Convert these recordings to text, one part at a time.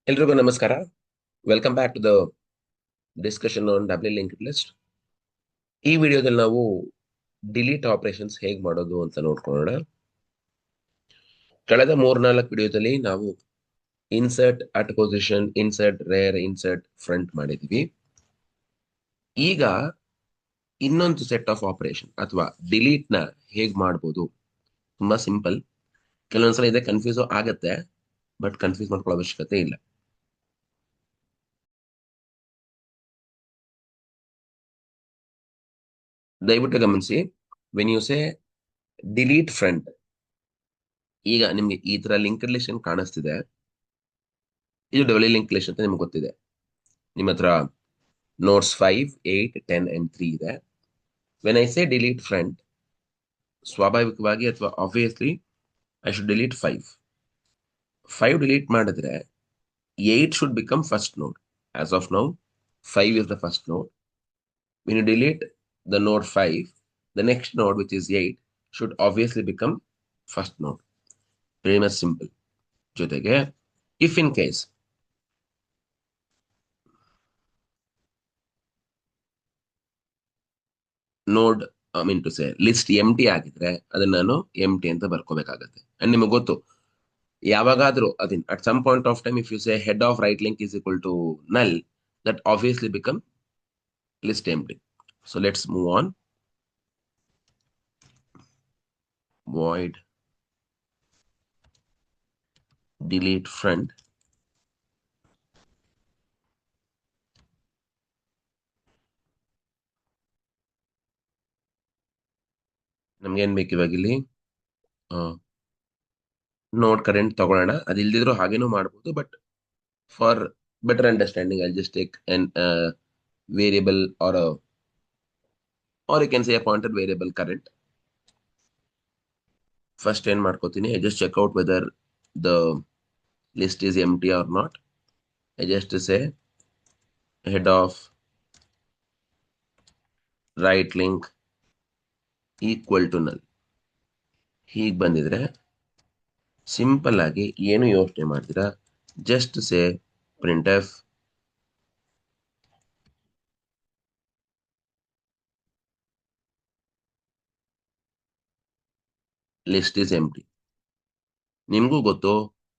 ಎಲ್ರಿಗೂ ನಮಸ್ಕಾರ. Welcome back to the discussion on doubly linked list. ಈ ವಿಡಿಯೋದಲ್ಲಿ ನಾವು ಡಿಲೀಟ್ ಆಪರೇಷನ್ಸ್ ಹೇಗೆ ಮಾಡೋದು ಅಂತ ನೋಡ್ಕೊಳ್ಳೋಣ. ಕಳೆದ 3-4 ವಿಡಿಯೋದಲ್ಲಿ ನಾವು insert at position, insert rear, insert front ಮಾಡಿದ್ವಿ. ಈಗ ಇನ್ನೊಂದು ಸೆಟ್ ಆಫ್ ಆಪರೇಷನ್ ಅಥವಾ ಡಿಲೀಟ್ ನ ಹೇಗೆ ಮಾಡ್ಬೋದು, ತುಂಬಾ ಸಿಂಪಲ್. ಕೆಲವೊಂದ್ಸಲ ಇದೆ ಕನ್ಫ್ಯೂಸ್ ಆಗತ್ತೆ, ಬಟ್ ಕನ್ಫ್ಯೂಸ್ ಮಾಡ್ಕೊಳ್ಳೋ ಅವಶ್ಯಕತೆ ಇಲ್ಲ. ದಯವಿಟ್ಟು ಗಮನಿಸಿ, when you say delete front, ಈಗ ನಿಮ್ಗೆ ಈ ತರ ಲಿಂಕ್ಡ್ ಲಿಸ್ಟ್ ಏನ್ ಕಾಣಿಸ್ತಿದೆ, ಇದು ಡಬ್ಲ್ಯೂ ಲಿಂಕ್ ಲಿಸ್ಟ್ ಅಂತ ನಿಮ್ಗೆ ಗೊತ್ತಿದೆ. ನಿಮ್ಮ ಹತ್ರ ನೋಟ್ಸ್ 5, 8, 10 and 3 ಇದೆ. When I say delete front, ಸ್ವಾಭಾವಿಕವಾಗಿ ಅಥವಾ obviously I should delete 5 delete ಮಾಡಿದ್ರೆ 8 should become first node. As of now, 5 is the first node. When you delete the node 5, the next node, which is 8, should obviously become first node. Very much simple. ಜೊತೆಗೆ if in case ನೋಡ್ ಮೀನ್ to say list ಎಂಟಿ ಆಗಿದ್ರೆ ಅದನ್ನ ನಾನು ಎಂಟಿ ಅಂತ ಬರ್ಕೋಬೇಕಾಗತ್ತೆ. And ನಿಮಗೆ ಗೊತ್ತು, ಯಾವಾಗಾದ್ರೂ ಅದನ್ನ at some point of time if you say head of right link is equal to null, that obviously become list empty. So let's move on. Void delete front. ನಮ್ಗೆ ಏನ್ ಬೇಕು ಇವಾಗ ಇಲ್ಲಿ ನೋಡ್ ಕರೆಂಟ್ ತಗೊಳ್ಳೋಣ. ಅದಿಲ್ದಿದ್ರು ಹಾಗೇನೂ ಮಾಡ್ಬೋದು, but for better understanding I just take an variable or you can say a pointed variable current. First ಏನ್ ಮಾಡ್ಕೋತೀನಿ, I just check out whether the list is empty or not. I just say head of right link equal to null. ಹೀಗೆ ಬಂದಿದ್ರೆ simple ಆಗಿ ಏನು ಯೋಚನೆ ಮಾಡ್ತೀರಾ, just say printf list is empty. ನಿಮಗೂ ಗೊತ್ತು,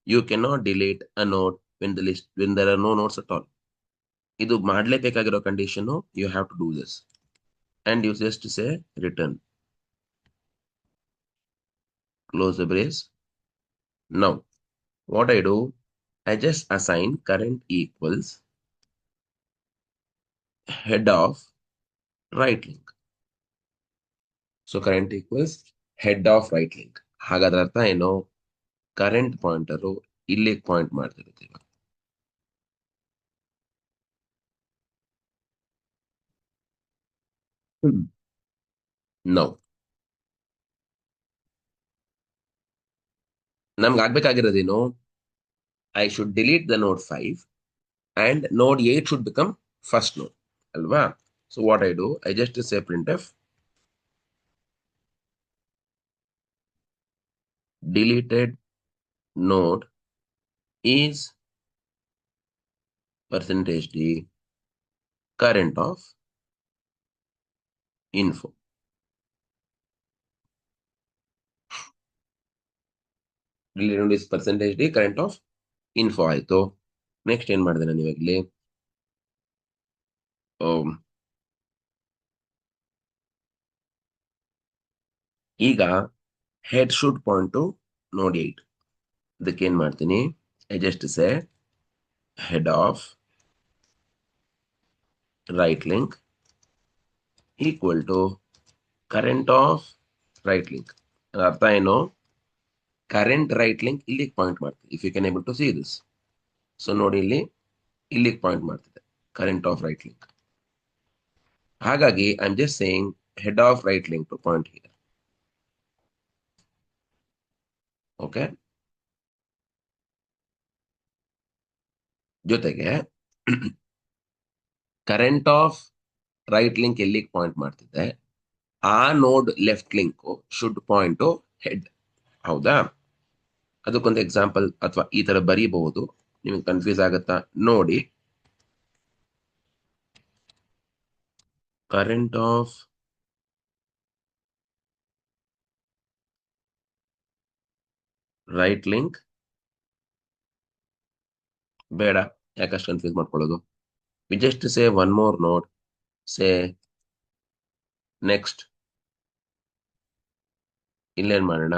you can not delete a node when there are no nodes at all. ಇದು ಮಾಡ್ಲೇಬೇಕಾಗಿರೋ condition, you have to do this and you just say return, close the brace. Now what I do, I just assign current equals head of right link. So current equals head of right link. ಹಾಗಾದ್ರೆ ಅರ್ಥ ಏನು, current pointer ಇಲ್ಲಿಗೆ point ಮಾಡ್ತಿರುತ್ತೆ. ಇವಾಗ no ನಮ್ಗೆ ಆಗ್ಬೇಕಾಗಿರೋದೇನು, I should delete the ನೋಡ್ 5 and node 8 should become first node, ಅಲ್ವಾ? So what I do, I just say printf deleted node is % d current of info. Deleted node is % d current of info ಆಯ್ತು. Next ಏನ್ ಮಾಡಿದೆ ನಾನು ಇವಾಗಲಿ, ಈಗ head should point to ನೋಡ್ 8. ಅದಕ್ಕೆ ಏನ್ ಮಾಡ್ತೀನಿ, I just say head of right link equal to current of right link. ಅರ್ಥ ಏನು, ಕರೆಂಟ್ ರೈಟ್ ಲಿಂಕ್ ಇಲ್ಲಿಗೆ ಪಾಯಿಂಟ್ ಮಾಡ್ತೀನಿ. If you can able to see this. So ನೋಡಿ, ಇಲ್ಲಿಗೆ ಪಾಯಿಂಟ್ ಮಾಡ್ತಿದೆ ಕರೆಂಟ್ ಆಫ್ ರೈಟ್ ಲಿಂಕ್. ಹಾಗಾಗಿ I am just saying head of right link to point here. Okay, ಜೊತೆಗೆ current of right link ಎಲ್ಲಿಗೆ point ಮಾಡ್ತಿದೆ, ಆ node left link should point to head. ಹೌದಾ? ಅದಕ್ಕೊಂದು ಎಕ್ಸಾಂಪಲ್ ಅಥವಾ ಈ ತರ ಬರೀಬಹುದು. ನಿಮಗೆ ಕನ್ಫ್ಯೂಸ್ ಆಗುತ್ತಾ ನೋಡಿ. ಕರೆಂಟ್ ಆಫ್ ರೈಟ್ ಲಿಂಕ್ ಬೇಡ, ಯಾಕಷ್ಟು ಕನ್ಫ್ಯೂಸ್ ಮಾಡ್ಕೊಳ್ಳೋದು. We just say one more node, say next. ಇಲ್ಲೇನ್ ಮಾಡೋಣ,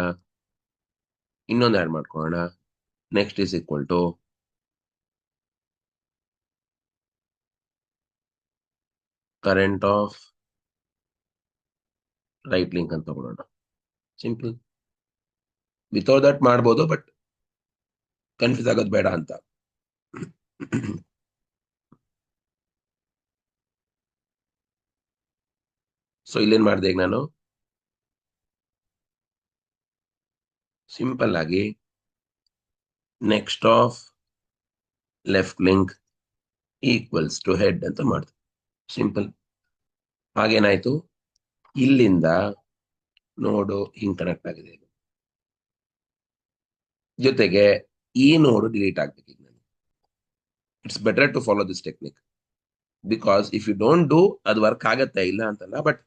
ಇನ್ನೊಂದು ಆ್ಯಡ್ ಮಾಡ್ಕೊಳ್ಳೋಣ. Next is equal to current of right link ಅಂತ ತಗೊಳ್ಳೋಣ. ಸಿಂಪಲ್. ವಿತೌಟ್ ದಟ್ ಮಾಡ್ಬೋದು, ಬಟ್ ಕನ್ಫ್ಯೂಸ್ ಆಗೋದು ಬೇಡ ಅಂತ. ಸೊ ಇಲ್ಲೇನ್ ಮಾಡಿದೆ ಈಗ ನಾನು, ಸಿಂಪಲ್ ಆಗಿ next of left link equals to head ಅಂತ ಮಾಡಿದೆ. ಸಿಂಪಲ್. ಹಾಗೇನಾಯ್ತು, ಇಲ್ಲಿಂದ ನೋಡು ಹಿಂಗ್ ಕನೆಕ್ಟ್ ಆಗಿದೆ. ಜೊತೆಗೆ ಈ ನೋಡು ಡಿಲೀಟ್ ಆಗ್ಬೇಕು. ಈಗ ನನಗೆ it's better to follow this technique, because if you don't do ಅದು ವರ್ಕ್ ಆಗತ್ತೆ, ಇಲ್ಲ ಅಂತಲ್ಲ, but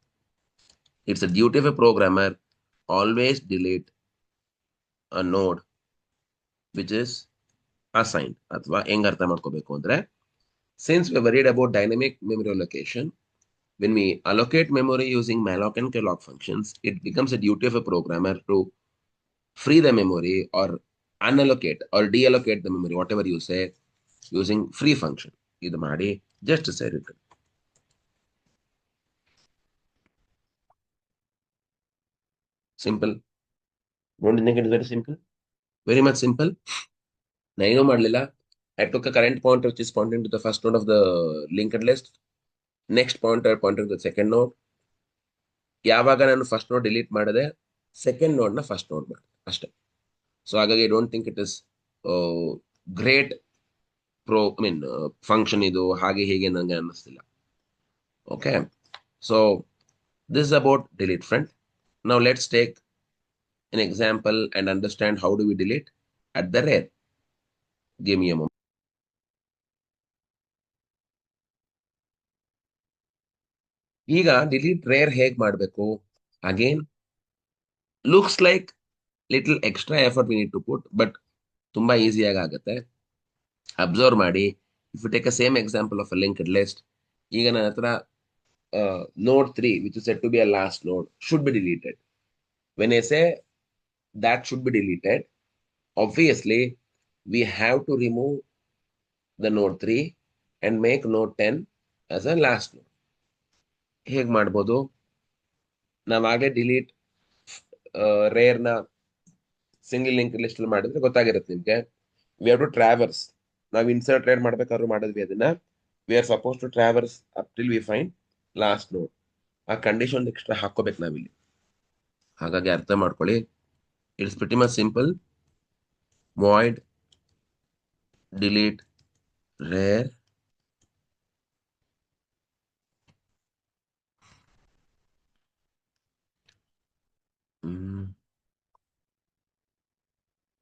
it's a duty of a programmer always delete a node which is assigned. ಅಥವಾ ಹೆಂಗ್ ಅರ್ಥ ಮಾಡ್ಕೋಬೇಕು ಅಂದ್ರೆ, since we worried about dynamic memory location, when we allocate memory using malloc and calloc functions, it becomes a duty of a programmer to free the memory or unallocate or deallocate the memory, whatever you say, using free function. ಇದು ಮಾಡಿ just say return. Simple. Don't you think it is very simple? Very much simple. ನಾನೇನು ಮಾಡಲಿಲ್ಲ. I took a current pointer which is pointing to the first node of the linked list. Next pointer pointing to the second node. ಯಾವಾಗ ನಾನು first ನೋಡ್ delete ಮಾಡಿದೆ, second ನೋಡ್ನ first ನೋಡ್ ಮಾಡಿದೆ ಅಷ್ಟೇ. ಸೊ ಹಾಗಾಗಿ I don't think it is great function ಇದು, ಹಾಗೆ ಹೀಗೆ ನನಗೆ ಅನ್ನಿಸ್ತಿಲ್ಲ. Okay, so this about delete friend. ನಾವು let's take an example and understand how do we delete at the rear. Give me a moment. ಈಗ delete rear ಹೇಗೆ ಮಾಡಬೇಕು, again looks like little extra effort we need to put, but ತುಂಬಾ ಈಸಿಯಾಗಿ ಆಗುತ್ತೆ. Observe ಮಾಡಿ. If you take a same example of a linked list, ಈಗ ನನ್ನ ಹತ್ರ node 3 which is said to be a last node should be deleted. When I say that should be deleted, obviously we have to remove the node 3 and make node 10 as a last node. ಹೇಗೆ ಮಾಡ್ಬೋದು, ನಾವಾಗಲೇ delete ರೇರ್ನ single link list ಮಾಡಿದ್ರೆ ಗೊತ್ತಾಗಿರುತ್ತೆ ನಿಮಗೆ. We have to traverse. ನಾವು insert rear ಮಾಡ್ಬೇಕಾದ್ರೂ ಮಾಡಿದ್ವಿ ಅದನ್ನ. We are suppose to traverse up til we find last node. ಆ ಕಂಡೀಷನ್ ಎಕ್ಸ್ಟ್ರಾ ಹಾಕೋಬೇಕು ನಾವಿಲ್ಲಿ. ಹಾಗಾಗಿ ಅರ್ಥ ಮಾಡ್ಕೊಳ್ಳಿ, it's pretty much simple. Void delete rear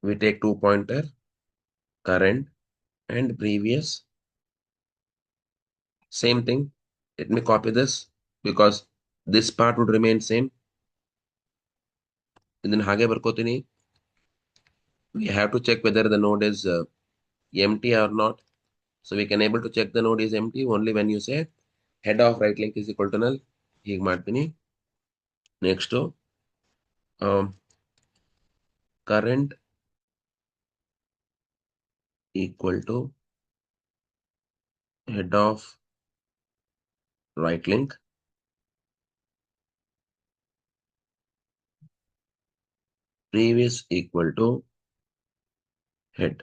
we take two pointer current and previous, same thing. Let me copy this because this part would remain same. ಇದನ್ನ ಹಾಗೆ ಬರ್ಕೋತೀನಿ. We have to check whether the node is empty or not. So we can able to check the node is empty only when you say head of right link is equal to null. ಹೀಗೆ ಮಾಡ್ತೀನಿ. Next current equal to head of right link, previous equal to head.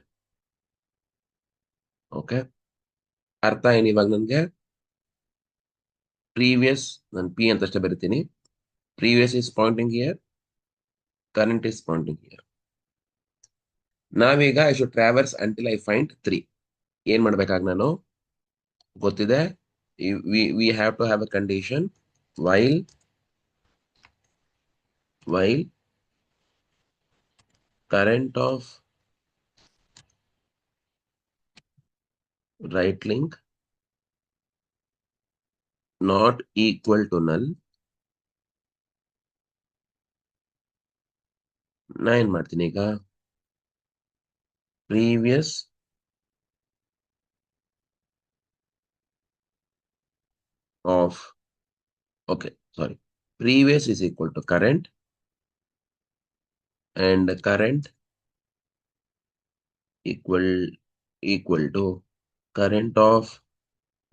Okay, ಅರ್ಥ ಏನು ಇವಾಗ ನನಗೆ? Previous ನಾನು P ಅಂತಷ್ಟೇ ಬರಿತೀನಿ. Previous is pointing here, current is pointing here. ನಾವೀಗ I should traverse until I find 3. ಏನ್ ಮಾಡ್ಬೇಕಾಗ ನಾನು ಗೊತ್ತಿದೆ, we have to have a condition while current of right link not equal to null. ನಾ ಏನ್ ಮಾಡ್ತೀನಿ ಈಗ previous of okay sorry previous is equal to current and current equal to current of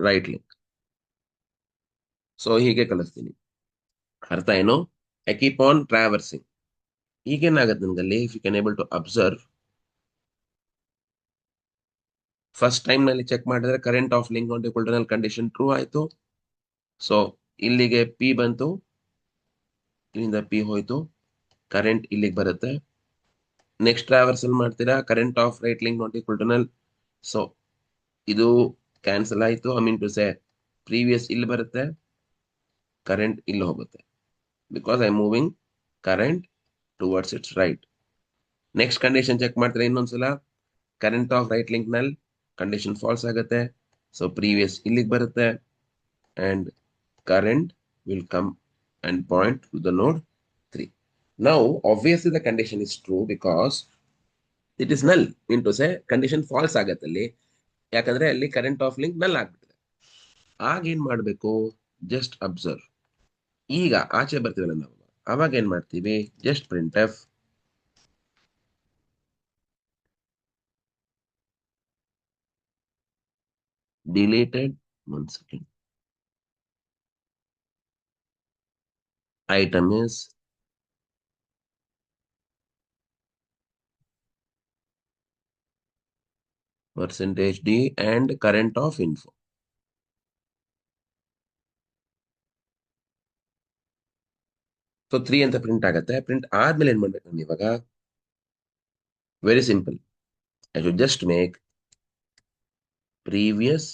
right link. So ಹೀಗೆ ಕಳಿಸ್ತೀನಿ. ಅರ್ಥ ಏನು? I keep on traversing. ಈಗೇನಾಗತ್ತೆ ನನ್ಗಲ್ಲಿ if you can able to observe first time ನಲ್ಲಿ ಚೆಕ್ ಮಾಡಿದ್ರೆ current of link not equal to null condition true ಆಯ್ತು. So ಇಲ್ಲಿಗೆ ಪಿ ಬಂತು, ಇಲ್ಲಿಂದ ಪಿ ಹೋಯ್ತು, ಕರೆಂಟ್ ಇಲ್ಲಿಗೆ ಬರುತ್ತೆ. ನೆಕ್ಸ್ಟ್ ಟ್ರಾವರ್ಸಲ್ ಮಾಡ್ತೀರಾ current of right link not equal to null. So ಇದು ಕ್ಯಾನ್ಸಲ್ ಆಯ್ತು. I mean to say previous ಇಲ್ಲಿ ಬರುತ್ತೆ, ಕರೆಂಟ್ ಇಲ್ಲಿ ಹೋಗುತ್ತೆ because I moving current towards its right. Next condition check ಮಾಡ್ತೀರಾ ಇನ್ನೊಂದ್ಸಲ, ಕರೆಂಟ್ ಆಫ್ ರೈಟ್ ಲಿಂಕ್ ನಲ್ಲಿ ಕಂಡೀಷನ್ ಫಾಲ್ಸ್ ಆಗುತ್ತೆ. ಸೊ ಪ್ರೀವಿಯಸ್ ಇಲ್ಲಿಗೆ ಬರುತ್ತೆ and current will come and point to the node 3. Now obviously the condition is true because it is null into say condition false ಆಗತ್ತಲ್ಲಿ, ಯಾಕಂದ್ರೆ ಅಲ್ಲಿ current of link ನಲ್ ಆಗ್ಬಿಟ್ಟಿದೆ. ಆಗ ಏನ್ ಮಾಡ್ಬೇಕು, ಜಸ್ಟ್ ಅಬ್ಸರ್ವ್. ಈಗ ಆಚೆ ಬರ್ತೀವಲ್ಲ ನಾವು, ಅವಾಗ ಏನ್ ಮಾಡ್ತೀವಿ, just print F deleted 1 second item is percentage d and current of info. So 3 ಅಂತ ಪ್ರಿಂಟ್ ಆಗತ್ತೆ. ಪ್ರಿಂಟ್ ಆದ್ಮೇಲೆ ಏನ್ ಮಾಡ್ಬೇಕು ನಾನು ಇವಾಗ, very simple, I should just make previous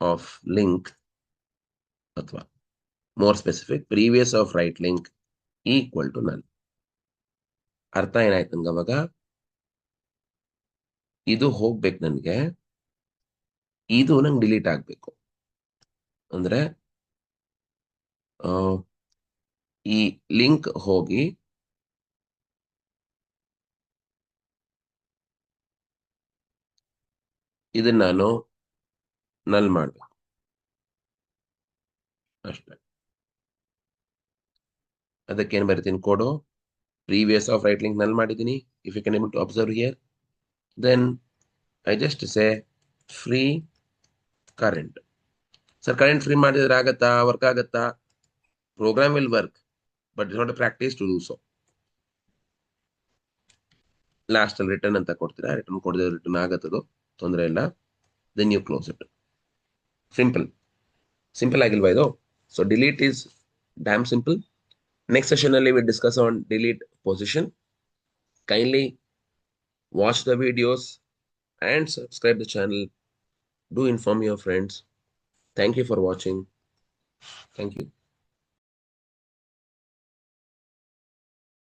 of link ಅಥವಾ more specific previous of right link equal to null. ಅರ್ಥ ಏನಾಯ್ತು ನನ್ಗೆ ಅವಾಗ, ಇದು ಹೋಗ್ಬೇಕು ನನ್ಗೆ, ಇದು ನಂಗೆ ಡಿಲೀಟ್ ಆಗ್ಬೇಕು. ಅಂದ್ರೆ ಈ ಲಿಂಕ್ ಹೋಗಿ ಇದನ್ನ ನಾನು ನಲ್ ಮಾಡ್ಬೇಕು ಅಷ್ಟೇ. ಅದಕ್ಕೆ ಏನ್ ಬರೀತೀನಿ code, previous of right link null ಮಾಡಿದ್ದೀನಿ. If you can able to observe here, then I just say free current. Sir current free ಮಾಡಿದ್ರೆ ಆಗತ್ತಾ, ವರ್ಕ್ ಆಗತ್ತಾ? Program will work but it's not a practice to do so. Last ಅಲ್ಲಿ return ಅಂತ ಕೊಡ್ತೀರಾ, return ಕೊಡದೆ return ಆಗತ್ತದು, ತೊಂದರೆ ಇಲ್ಲ. Then you close it. Simple ಆಗಿಲ್ವಾ ಇದು? So delete is damn simple. Next session ಅಲ್ಲಿ we discuss on delete position. Kindly watch the videos and subscribe the channel. Do inform your friends. Thank you for watching. Thank you.